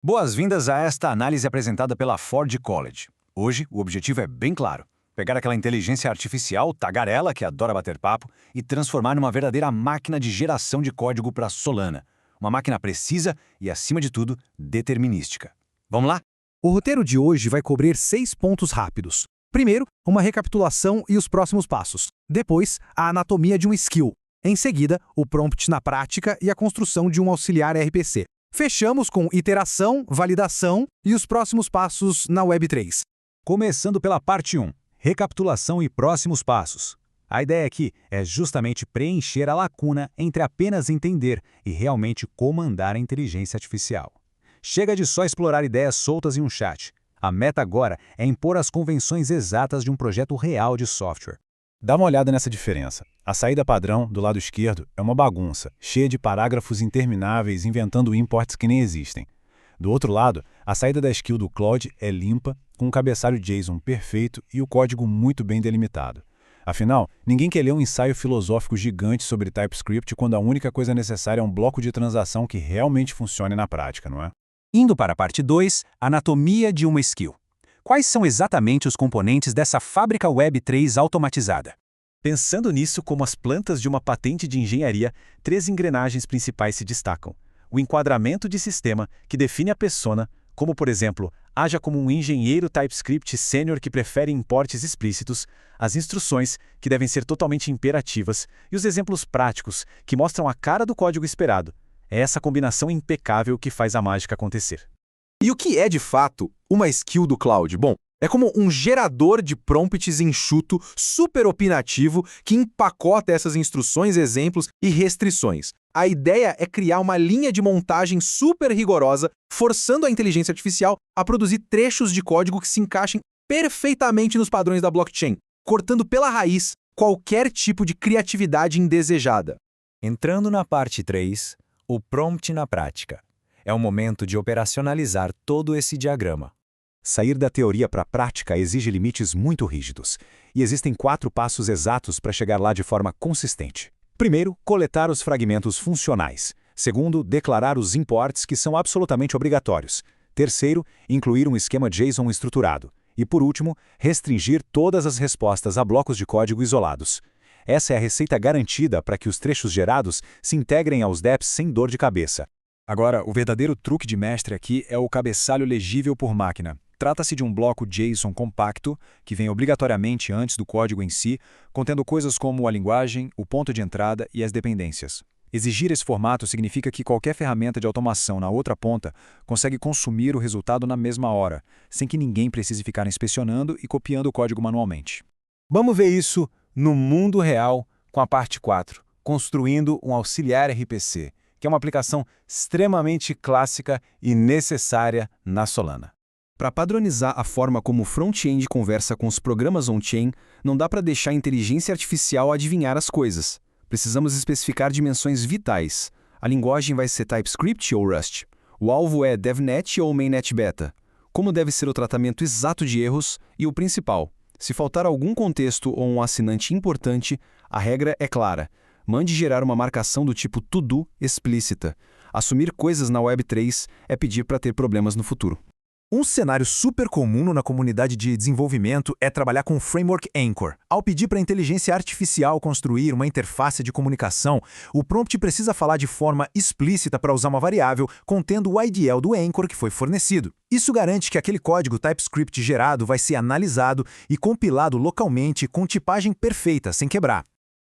Boas-vindas a esta análise apresentada pela Ford College. Hoje, o objetivo é bem claro: pegar aquela inteligência artificial tagarela que adora bater papo e transformar numa verdadeira máquina de geração de código para Solana. Uma máquina precisa e, acima de tudo, determinística. Vamos lá? O roteiro de hoje vai cobrir 6 pontos rápidos. Primeiro, uma recapitulação e os próximos passos. Depois, a anatomia de um skill. Em seguida, o prompt na prática e a construção de um auxiliar RPC. Fechamos com iteração, validação e os próximos passos na Web3. Começando pela parte 1, recapitulação e próximos passos. A ideia aqui é justamente preencher a lacuna entre apenas entender e realmente comandar a inteligência artificial. Chega de só explorar ideias soltas em um chat. A meta agora é impor as convenções exatas de um projeto real de software. Dá uma olhada nessa diferença. A saída padrão, do lado esquerdo, é uma bagunça, cheia de parágrafos intermináveis inventando imports que nem existem. Do outro lado, a saída da skill do Claude é limpa, com um cabeçalho JSON perfeito e o código muito bem delimitado. Afinal, ninguém quer ler um ensaio filosófico gigante sobre TypeScript quando a única coisa necessária é um bloco de transação que realmente funcione na prática, não é? Indo para a parte 2, anatomia de uma skill. Quais são exatamente os componentes dessa fábrica Web3 automatizada? Pensando nisso como as plantas de uma patente de engenharia, 3 engrenagens principais se destacam. O enquadramento de sistema, que define a persona, como por exemplo, haja como um engenheiro TypeScript sênior que prefere importes explícitos, as instruções, que devem ser totalmente imperativas, e os exemplos práticos, que mostram a cara do código esperado. É essa combinação impecável que faz a mágica acontecer. E o que é, de fato, uma skill do Claude? Bom, é como um gerador de prompts enxuto, super opinativo, que empacota essas instruções, exemplos e restrições. A ideia é criar uma linha de montagem super rigorosa, forçando a inteligência artificial a produzir trechos de código que se encaixem perfeitamente nos padrões da blockchain, cortando pela raiz qualquer tipo de criatividade indesejada. Entrando na parte 3, o prompt na prática. É o momento de operacionalizar todo esse diagrama. Sair da teoria para a prática exige limites muito rígidos, e existem 4 passos exatos para chegar lá de forma consistente. Primeiro, coletar os fragmentos funcionais. Segundo, declarar os imports que são absolutamente obrigatórios. Terceiro, incluir um esquema JSON estruturado. E por último, restringir todas as respostas a blocos de código isolados. Essa é a receita garantida para que os trechos gerados se integrem aos dApps sem dor de cabeça. Agora, o verdadeiro truque de mestre aqui é o cabeçalho legível por máquina. Trata-se de um bloco JSON compacto, que vem obrigatoriamente antes do código em si, contendo coisas como a linguagem, o ponto de entrada e as dependências. Exigir esse formato significa que qualquer ferramenta de automação na outra ponta consegue consumir o resultado na mesma hora, sem que ninguém precise ficar inspecionando e copiando o código manualmente. Vamos ver isso no mundo real com a parte 4, construindo um auxiliar RPC, que é uma aplicação extremamente clássica e necessária na Solana. Para padronizar a forma como o front-end conversa com os programas on-chain, não dá para deixar a inteligência artificial adivinhar as coisas. Precisamos especificar dimensões vitais. A linguagem vai ser TypeScript ou Rust? O alvo é DevNet ou Mainnet Beta? Como deve ser o tratamento exato de erros? E o principal, se faltar algum contexto ou um assinante importante, a regra é clara. Mande gerar uma marcação do tipo to-do explícita. Assumir coisas na Web3 é pedir para ter problemas no futuro. Um cenário super comum na comunidade de desenvolvimento é trabalhar com o framework Anchor. Ao pedir para a inteligência artificial construir uma interface de comunicação, o prompt precisa falar de forma explícita para usar uma variável contendo o IDL do Anchor que foi fornecido. Isso garante que aquele código TypeScript gerado vai ser analisado e compilado localmente com tipagem perfeita, sem quebrar.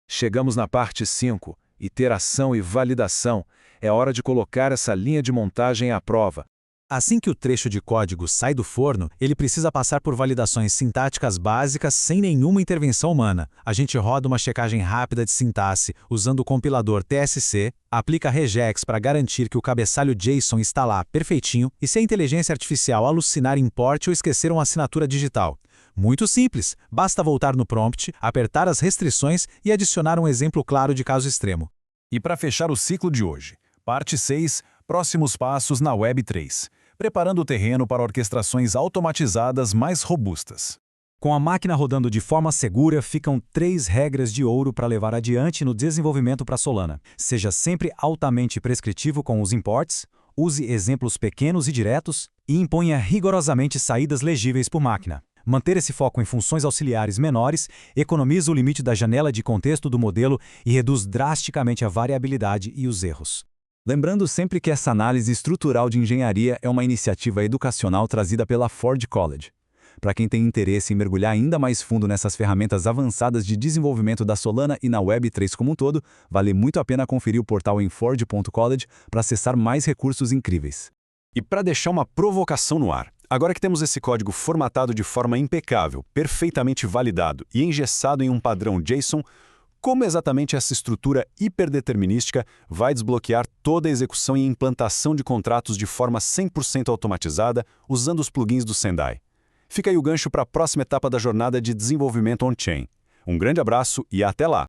Chegamos na parte 5, iteração e validação. É hora de colocar essa linha de montagem à prova. Assim que o trecho de código sai do forno, ele precisa passar por validações sintáticas básicas sem nenhuma intervenção humana. A gente roda uma checagem rápida de sintaxe usando o compilador TSC, aplica regex para garantir que o cabeçalho JSON está lá perfeitinho e se a inteligência artificial alucinar import ou esquecer uma assinatura digital. Muito simples, basta voltar no prompt, apertar as restrições e adicionar um exemplo claro de caso extremo. E para fechar o ciclo de hoje, parte 6, próximos passos na Web3. Preparando o terreno para orquestrações automatizadas mais robustas. Com a máquina rodando de forma segura, ficam 3 regras de ouro para levar adiante no desenvolvimento para Solana. Seja sempre altamente prescritivo com os imports, use exemplos pequenos e diretos e imponha rigorosamente saídas legíveis por máquina. Manter esse foco em funções auxiliares menores economiza o limite da janela de contexto do modelo e reduz drasticamente a variabilidade e os erros. Lembrando sempre que essa análise estrutural de engenharia é uma iniciativa educacional trazida pela Ford College. Para quem tem interesse em mergulhar ainda mais fundo nessas ferramentas avançadas de desenvolvimento da Solana e na Web3 como um todo, vale muito a pena conferir o portal em ford.college para acessar mais recursos incríveis. E para deixar uma provocação no ar, agora que temos esse código formatado de forma impecável, perfeitamente validado e engessado em um padrão JSON, como exatamente essa estrutura hiperdeterminística vai desbloquear toda a execução e implantação de contratos de forma 100% automatizada usando os plugins do Sendai? Fica aí o gancho para a próxima etapa da jornada de desenvolvimento on-chain. Um grande abraço e até lá!